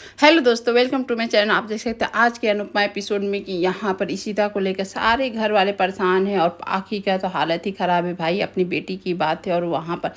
Hello दोस्तों, welcome to my channel. आप देख सकते हैं आज के अनुपमा एपिसोड में कि यहाँ पर इशिता को लेकर सारे घर वाले परेशान हैं और आखी का तो हालत ही ख़राब है। भाई अपनी बेटी की बात है और वहाँ पर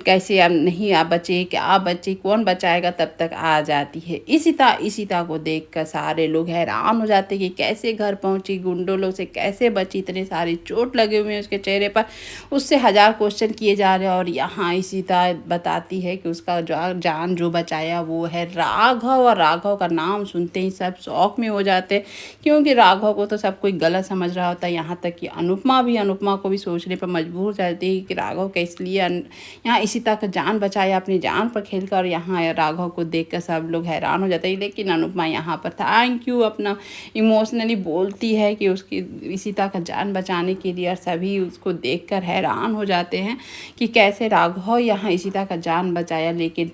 कैसे अब नहीं आप बचे, क्या आप बचे, कौन बचाएगा, तब तक आ जाती है इशिता। इशिता को देखकर सारे लोग हैरान हो जाते हैं कि कैसे घर पहुँची, गुंडों लोग से कैसे बची, इतने सारे चोट लगे हुए हैं उसके चेहरे पर। उससे हज़ार क्वेश्चन किए जा रहे हैं और यहाँ इशिता बताती है कि उसका जो जान जो बचाया वो है राघव। और राघव का नाम सुनते ही सब शौक में हो जाते हैं, क्योंकि राघव को तो सब कोई गलत समझ रहा होता है। यहाँ तक कि अनुपमा को भी सोचने पर मजबूर हो जाती है कि राघव के इसलिए यहाँ इशिता का जान बचाया अपनी जान पर खेलकर। और यहाँ राघव को देखकर सब लोग हैरान हो जाते हैं, लेकिन अनुपमा यहाँ पर थैंक यू अपना इमोशनली बोलती है कि उसकी इशिता का जान बचाने के लिए। और सभी उसको देखकर हैरान हो जाते हैं कि कैसे राघव यहाँ इशिता का जान बचाया। लेकिन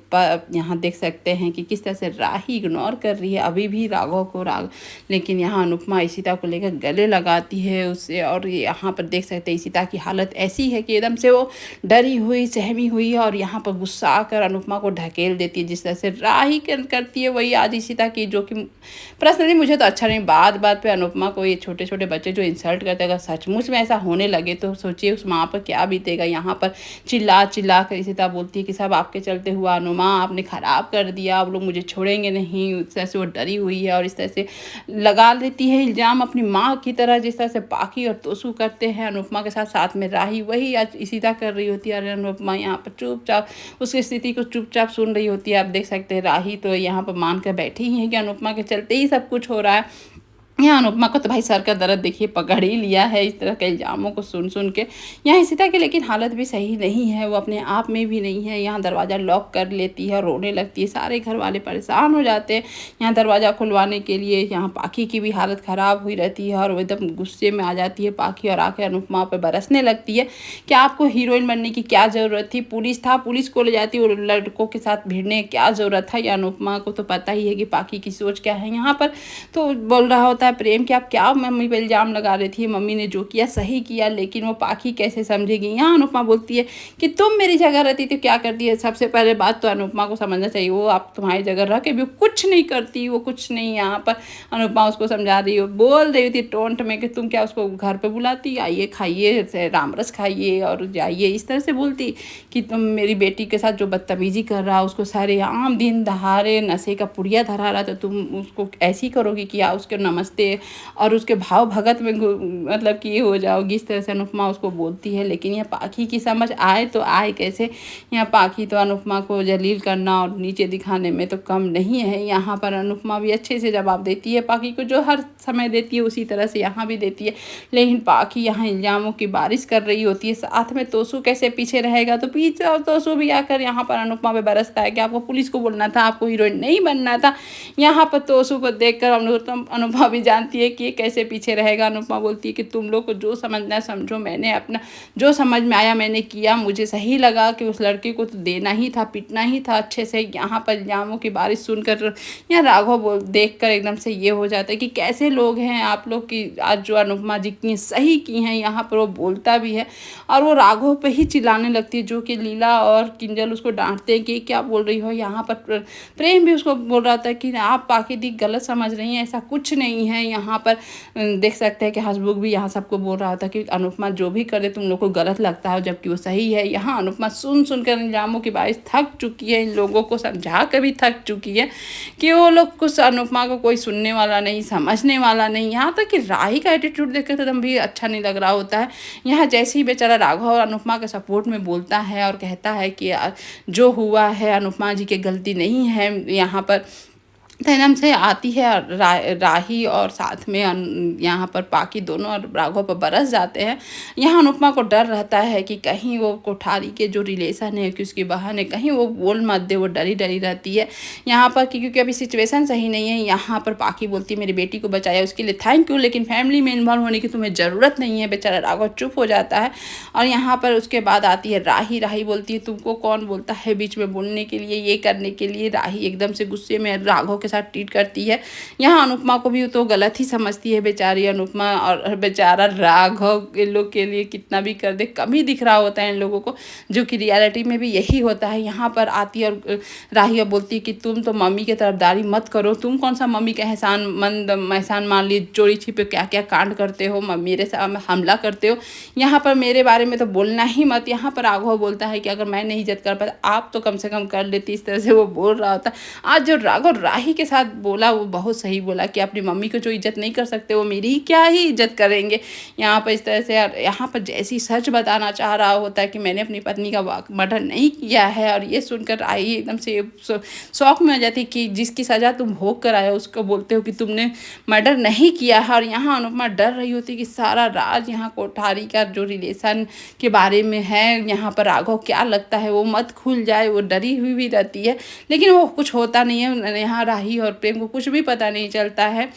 यहाँ देख सकते हैं कि किस तरह से राही इग्नोर कर रही है अभी भी राघव को। लेकिन यहाँ अनुपमा इशिता को लेकर गले लगाती है उससे। और यहाँ पर देख सकते हैं इशिता की हालत ऐसी है कि एकदम से वो डरी हुई सहमी हुई है और यहाँ पर गुस्सा आकर अनुपमा को ढकेल देती है। जिस तरह से राही करती है वही आज इशिता की, जो कि पर्सनली मुझे तो अच्छा नहीं। बात बात पे अनुपमा को ये छोटे छोटे बच्चे जो इंसल्ट करते हैं, अगर सचमुच में ऐसा होने लगे तो सोचिए उस माँ पर क्या बीतेगा। यहाँ पर चिल्ला चिल्ला कर इशिता बोलती है कि सब आपके चलते हुआ, अनुमा आपने ख़राब कर दिया, आप लोग मुझे छोड़ेंगे नहीं। उस तरह से वो डरी हुई है और इस तरह से लगा लेती है इल्ज़ाम अपनी माँ की तरह, जिस तरह से पाकी और तोसू करते हैं अनुपमा के साथ। साथ में राही वही आज इशिता कर रही होती है और अनुपमा यहाँ पर चुपचाप उसकी स्थिति को चुपचाप सुन रही होती है। आप देख सकते हैं राही तो यहाँ पर मान कर बैठी ही है कि अनुपमा के चलते ही सब कुछ हो रहा है। यहाँ अनुपमा को तो भाई सर का दर्द देखिए पकड़ ही लिया है इस तरह के इल्ज़ामों को सुन सुन के। यहाँ इशिता की लेकिन हालत भी सही नहीं है, वो अपने आप में भी नहीं है। यहाँ दरवाज़ा लॉक कर लेती है और रोने लगती है, सारे घर वाले परेशान हो जाते हैं यहाँ दरवाज़ा खुलवाने के लिए। यहाँ पाखी की भी हालत ख़राब हुई रहती है और वो एकदम गुस्से में आ जाती है पाखी और आकर अनुपमा पर बरसने लगती है कि आपको हीरोइन बनने की क्या ज़रूरत थी, पुलिस था, पुलिस को ले जाती और लड़कों के साथ भिड़ने क्या ज़रूरत था। या अनुपमा को तो पता ही है कि पाखी की सोच क्या है। यहाँ पर तो बोल रहा होता है प्रेम कि आप क्या मम्मी पे इल्ज़ाम लगा रही थी, मम्मी ने जो किया सही किया, लेकिन वो पाखी कैसे समझेगी। यहाँ अनुपमा बोलती है कि तुम मेरी जगह रहती तो क्या करती है। सबसे पहले बात तो अनुपमा को समझना चाहिए, वो आप तुम्हारी जगह रह के भी कुछ नहीं करती, वो कुछ नहीं। यहाँ पर अनुपमा उसको समझा रही हो, बोल रही थी टोंट में कि तुम क्या उसको घर पर बुलाती, आइए खाइए रामरस खाइए और जाइए। इस तरह से बोलती कि तुम मेरी बेटी के साथ जो बदतमीजी कर रहा, उसको सारे आम दिन दहाड़े नशे का पुड़िया धरा रहा, तो तुम उसको ऐसी करोगी कि उसके नमस्ते और उसके भाव भगत में मतलब कि ये हो जाओगी। इस तरह से अनुपमा उसको बोलती है। लेकिन यह पाखी की समझ आए तो आए कैसे। यहाँ पाखी तो अनुपमा को जलील करना और नीचे दिखाने में तो कम नहीं है। यहाँ पर अनुपमा भी अच्छे से जवाब देती है पाखी को, जो हर समय देती है उसी तरह से यहाँ भी देती है। लेकिन पाखी यहाँ इल्ज़ामों की बारिश कर रही होती है, साथ में तोसू कैसे पीछे रहेगा। तो पीछे और तोसू भी आकर यहाँ पर अनुपमा पे बरसता है कि आपको पुलिस को बोलना था, आपको हीरोइन नहीं बनना था। यहाँ पर तोसू को देखकर अनुपमा भी जानती है कि ये कैसे पीछे रहेगा। अनुपमा बोलती है कि तुम लोग को जो समझना है समझो, मैंने अपना जो समझ में आया मैंने किया, मुझे सही लगा कि उस लड़के को तो देना ही था, पिटना ही था अच्छे से। यहाँ पर इल्ज़ामों की बारिश सुनकर यहाँ राघव देख कर एकदम से ये हो जाता है कि कैसे लोग हैं आप लोग की आज जो अनुपमा जितनी सही की हैं। यहाँ पर वो बोलता भी है और वो राघव पे ही चिल्लाने लगती है, जो कि लीला और किंजल उसको डांटते हैं कि क्या बोल रही हो। यहाँ पर प्रेम भी उसको बोल रहा था कि आप पाखी दी गलत समझ रही हैं, ऐसा कुछ नहीं है। यहाँ पर देख सकते हैं कि हंसमुख भी यहाँ सबको बोल रहा था कि अनुपमा जो भी करे तुम लोग को गलत लगता है, जबकि वो सही है। यहाँ अनुपमा सुन सुनकर इल्ज़ामों की बारिश थक चुकी है, इन लोगों को समझा कर भी थक चुकी है कि वो लोग कुछ अनुपमा को कोई सुनने वाला नहीं, समझने वाला नहीं। यहाँ तक कि राही का एटीट्यूड देख कर एकदम भी अच्छा नहीं लग रहा होता है। यहाँ जैसे ही बेचारा राघव और अनुपमा के सपोर्ट में बोलता है और कहता है कि जो हुआ है अनुपमा जी की गलती नहीं है, यहाँ पर एकदम से आती है राही और साथ में यहाँ पर पाकी दोनों और राघव पर बरस जाते हैं। यहाँ अनुपमा को डर रहता है कि कहीं वो कोठारी के जो रिलेशन है कि उसकी बहन है, कहीं वो बोल मत दे, वो डरी डरी रहती है यहाँ पर क्योंकि अभी सिचुएशन सही नहीं है। यहाँ पर पाकी बोलती है मेरी बेटी को बचाया उसके लिए थैंक यू, लेकिन फैमिली में इन्वॉल्व होने की तुम्हें ज़रूरत नहीं है। बेचारा राघव चुप हो जाता है। और यहाँ पर उसके बाद आती है राही। राही बोलती है तुमको कौन बोलता है बीच में बोलने के लिए, ये करने के लिए। राही एकदम से गुस्से में राघव के साथ ट्रीट करती है। यहाँ अनुपमा को भी तो गलत ही समझती है बेचारी अनुपमा, और बेचारा राघव इन लोग के लिए कितना भी कर दे कम ही दिख रहा होता है इन लोगों को, जो कि रियलिटी में भी यही होता है। यहाँ पर आती है और राही बोलती है कि तुम तो मम्मी की तरफदारी मत करो, तुम कौन सा मम्मी का एहसान मान ली, चोरी छिपे क्या क्या कांड करते हो, मेरे साथ हमला करते हो, यहाँ पर मेरे बारे में तो बोलना ही मत। यहाँ पर राघव बोलता है कि अगर मैं नहीं इज्जत कर पाता आप तो कम से कम कर लेती, इस तरह से वो बोल रहा होता। आज जो राघव राही के साथ बोला वो बहुत सही बोला कि अपनी मम्मी को जो इज्जत नहीं कर सकते वो मेरी क्या ही इज्जत करेंगे। यहाँ पर इस तरह से यहाँ पर जैसी सच बताना चाह रहा होता है कि मैंने अपनी पत्नी का मर्डर नहीं किया है, और ये सुनकर राही एकदम से शौक में आ जाती है कि जिसकी सज़ा तुम भोग कर आए हो उसको बोलते हो कि तुमने मर्डर नहीं किया है। और यहाँ अनुपमा डर रही होती है कि सारा राज यहाँ कोठारी का जो रिलेशन के बारे में है, यहाँ पर राघव क्या लगता है वो मत खुल जाए, वो डरी हुई भी रहती है। लेकिन वो कुछ होता नहीं है, यहाँ राही और प्रेम को कुछ भी पता नहीं चलता है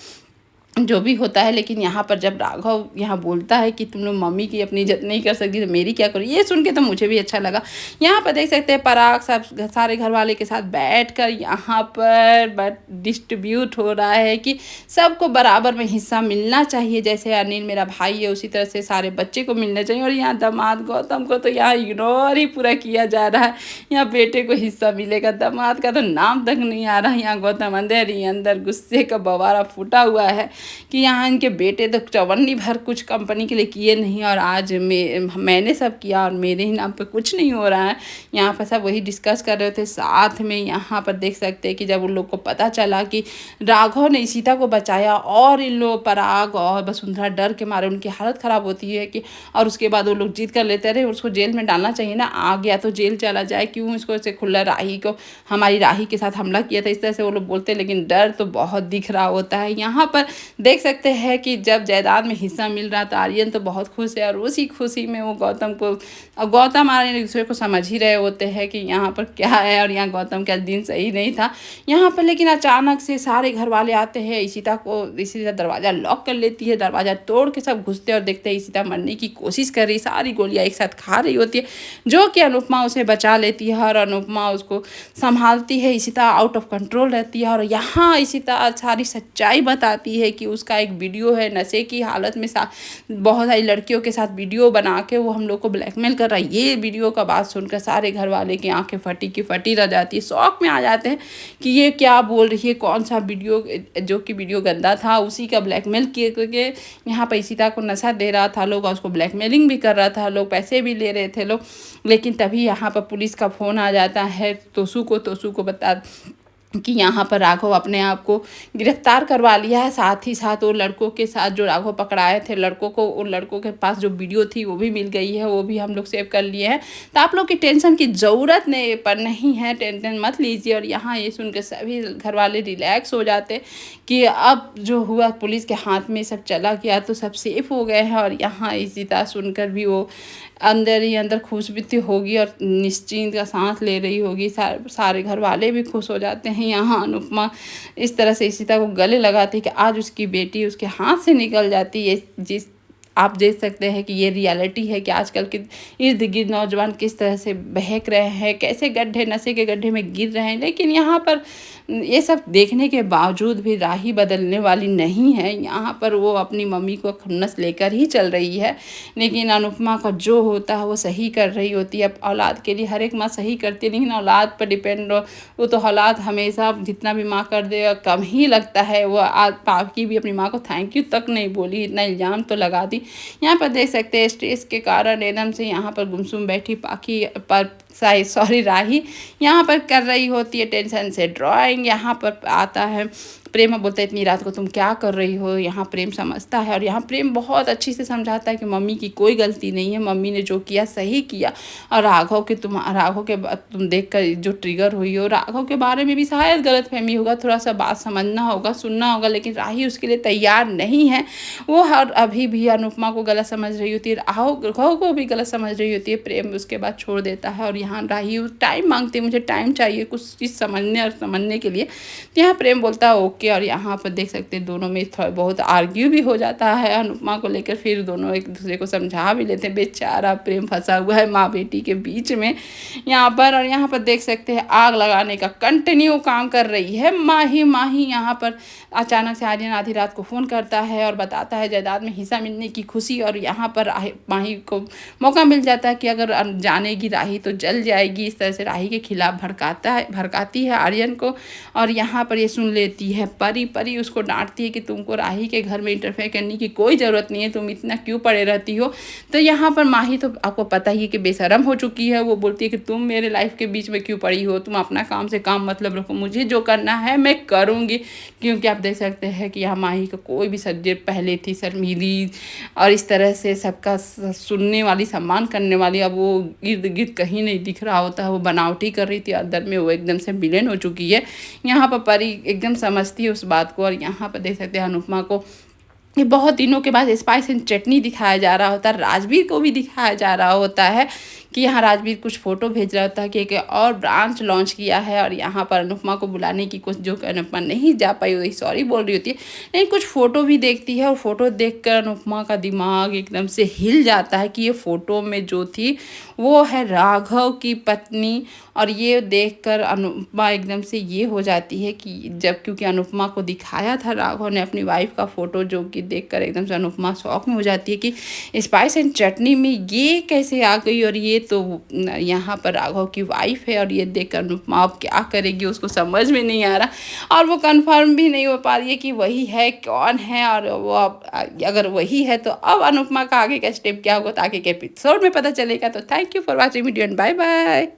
जो भी होता है। लेकिन यहाँ पर जब राघव यहाँ बोलता है कि तुम लोग मम्मी की अपनी इज्जत नहीं कर सकती तो मेरी क्या करो, ये सुन के तो मुझे भी अच्छा लगा। यहाँ पर देख सकते हैं पराग सब सारे घर वाले के साथ बैठकर यहाँ पर डिस्ट्रीब्यूट हो रहा है कि सबको बराबर में हिस्सा मिलना चाहिए। जैसे अनिल मेरा भाई है उसी तरह से सारे बच्चे को मिलना चाहिए। और यहाँ दामाद गौतम को तो यहाँ इग्नोर ही पूरा किया जा रहा है, यहाँ बेटे को हिस्सा मिलेगा, दामाद का तो नाम तक नहीं आ रहा। यहाँ गौतम अंदर ही अंदर गुस्से का बवारा फूटा हुआ है कि यहाँ इनके बेटे तो चवन्नी भर कुछ कंपनी के लिए किए नहीं, और आज मैंने सब किया और मेरे ही नाम पे कुछ नहीं हो रहा है। यहाँ पर सब वही डिस्कस कर रहे थे साथ में। यहाँ पर देख सकते हैं कि जब उन लोग को पता चला कि राघव ने सीता को बचाया और इन लोग पराग और वसुंधरा डर के मारे उनकी हालत ख़राब होती है कि, और उसके बाद वो लोग जीत कर लेते रहे, उसको जेल में डालना चाहिए ना, आ गया तो जेल चला जाए, क्यों इसको ऐसे खुला राही को हमारी राही के साथ हमला किया था, इस तरह से वो लोग बोलते। लेकिन डर तो बहुत दिख रहा होता है। यहाँ पर देख सकते हैं कि जब जायदाद में हिस्सा मिल रहा था आर्यन तो बहुत खुश है, और उसी खुशी में वो गौतम आर्यन एक दूसरे को समझ ही रहे होते हैं कि यहाँ पर क्या है, और यहाँ गौतम का दिन सही नहीं था यहाँ पर। लेकिन अचानक से सारे घर वाले आते हैं, इशिता दरवाज़ा लॉक कर लेती है, दरवाज़ा तोड़ के सब घुसते और देखते हैं इशिता मरने की कोशिश कर रही, सारी गोलियाँ एक साथ खा रही होती है, जो कि अनुपमा उसे बचा लेती है और अनुपमा उसको संभालती है। इशिता आउट ऑफ कंट्रोल रहती है, और यहाँ इशिता सारी सच्चाई बताती है कि उसका एक वीडियो है नशे की हालत में बहुत सारी लड़कियों के साथ वीडियो बना के वो हम लोग को ब्लैकमेल कर रहा है। ये वीडियो का बात सुनकर सारे घर वाले की आंखें फटी की फटी रह जाती है, शौक में आ जाते हैं कि ये क्या बोल रही है, कौन सा वीडियो, जो कि वीडियो गंदा था उसी का ब्लैकमेल किए क्योंकि यहाँ पर इशिता को नशा दे रहा था लोग, और उसको ब्लैकमेलिंग भी कर रहा था लोग, पैसे भी ले रहे थे लोग। लेकिन तभी यहाँ पर पुलिस का फ़ोन आ जाता है तोसू को बता कि यहाँ पर राघव अपने आप को गिरफ्तार करवा लिया है। साथ ही साथ वो लड़कों के साथ जो राघव पकड़ाए थे लड़कों को, उन लड़कों के पास जो वीडियो थी वो भी मिल गई है, वो भी हम लोग सेव कर लिए हैं। तो आप लोग की टेंशन की ज़रूरत नहीं है, टेंशन मत लीजिए। और यहाँ ये सुन के सभी घर वाले रिलैक्स हो जाते कि अब जो हुआ पुलिस के हाथ में सब चला गया तो सब सेफ हो गए हैं। और यहाँ इशिता सुनकर भी वो अंदर ही अंदर खुश भी होगी और निश्चिंत का सांस ले रही होगी, सारे घर वाले भी खुश हो जाते हैं। यहाँ अनुपमा इस तरह से इशिता को गले लगाती है कि आज उसकी बेटी उसके हाथ से निकल जाती है। जिस आप देख सकते हैं कि ये रियलिटी है कि आजकल के इर्द गिर्द नौजवान किस तरह से बहक रहे हैं, कैसे गड्ढे नशे के गड्ढे में गिर रहे हैं। लेकिन यहाँ पर ये सब देखने के बावजूद भी राही बदलने वाली नहीं है। यहाँ पर वो अपनी मम्मी को खुन्नस लेकर ही चल रही है, लेकिन अनुपमा का जो होता है वो सही कर रही होती है। अब औलाद के लिए हर एक माँ सही करती है, लेकिन औलाद पर डिपेंड हो वो तो औलाद हमेशा जितना भी माँ कर दे कम ही लगता है। वो आज पापी भी अपनी माँ को थैंक यू तक नहीं बोली, इतना इल्ज़ाम तो लगा दी। यहाँ पर देख सकते हैं स्ट्रेस के कारण एकदम से यहाँ पर गुमसुम बैठी पाखी पर राही यहाँ पर कर रही होती है टेंशन से ड्राइंग। यहाँ पर आता है प्रेम बोलता है इतनी रात को तुम क्या कर रही हो। यहाँ प्रेम समझता है और यहाँ प्रेम बहुत अच्छी से समझाता है कि मम्मी की कोई गलती नहीं है, मम्मी ने जो किया सही किया। और राघव के तुम देख कर जो ट्रिगर हुई हो, राघव के बारे में भी शायद गलतफहमी होगा, थोड़ा सा बात समझना होगा, सुनना होगा, लेकिन राही उसके लिए तैयार नहीं है। वो हर अभी भी अनुपमा को गलत समझ रही होती है, राघव को भी गलत समझ रही होती है। प्रेम उसके बाद छोड़ देता है और यहाँ राही टाइम मांगती है, मुझे टाइम चाहिए कुछ चीज़ समझने के लिए। तो यहाँ प्रेम बोलता है ओके। और यहाँ पर देख सकते हैं दोनों में थोड़ा बहुत आर्ग्यू भी हो जाता है अनुपमा को लेकर, फिर दोनों एक दूसरे को समझा भी लेते हैं। बेचारा प्रेम फंसा हुआ है माँ बेटी के बीच में यहाँ पर। और यहाँ पर देख सकते हैं आग लगाने का कंटिन्यू काम कर रही है माही यहाँ पर। अचानक से आर्यन आधी रात को फ़ोन करता है और बताता है जायदाद में हिस्सा मिलने की खुशी। और यहाँ पर माही को मौका मिल जाता है कि अगर जानेगी राही तो जल जाएगी। इस तरह से राही के खिलाफ भड़काती है आर्यन को। और यहाँ पर ये सुन लेती है परी उसको डांटती है कि तुमको राही के घर में इंटरफेयर करने की कोई ज़रूरत नहीं है, तुम इतना क्यों पड़े रहती हो। तो यहाँ पर माही तो आपको पता ही है कि बेशरम हो चुकी है। वो बोलती है कि तुम मेरे लाइफ के बीच में क्यों पड़ी हो, तुम अपना काम से काम मतलब रखो, मुझे जो करना है मैं करूँगी। क्योंकि आप देख सकते हैं कि यहाँ माही का कोई भी सब्जेक्ट पहले थी शर्मीली और इस तरह से सबका सुनने वाली, सम्मान करने वाली, अब वो इर्द गिर्द कहीं नहीं दिख रहा होता है। वो बनावटी कर रही थी, अंदर में वो एकदम से विलेन हो चुकी है। यहाँ पर परी एकदम समझती है उस बात को। और यहाँ पर देख सकते हैं अनुपमा को ये बहुत दिनों के बाद स्पाइस एंड चटनी दिखाया जा रहा होता है। राजवीर को भी दिखाया जा रहा होता है कि यहाँ राजवीर कुछ फ़ोटो भेज रहा होता है कि एक और ब्रांच लॉन्च किया है। और यहाँ पर अनुपमा को बुलाने की कोशिश, जो कि अनुपमा नहीं जा पाई, वही सॉरी बोल रही होती है, लेकिन कुछ फ़ोटो भी देखती है। और फ़ोटो देखकर अनुपमा का दिमाग एकदम से हिल जाता है कि ये फ़ोटो में जो थी वो है राघव की पत्नी। और ये देखकर अनुपमा एकदम से ये हो जाती है कि जब, क्योंकि अनुपमा को दिखाया था राघव ने अपनी वाइफ का फ़ोटो, जो कि देखकर एकदम से अनुपमा शॉक में हो जाती है कि स्पाइस एंड चटनी में ये कैसे आ गई। और ये तो यहाँ पर राघव की वाइफ है। और ये देखकर अनुपमा अब क्या करेगी उसको समझ में नहीं आ रहा। और वो कंफर्म भी नहीं हो पा रही है कि वही है कौन है। और वो अब अगर वही है तो अब अनुपमा का आगे का स्टेप क्या होगा, तो आगे के एपिसोड में पता चलेगा। तो thank you for watching video and bye bye.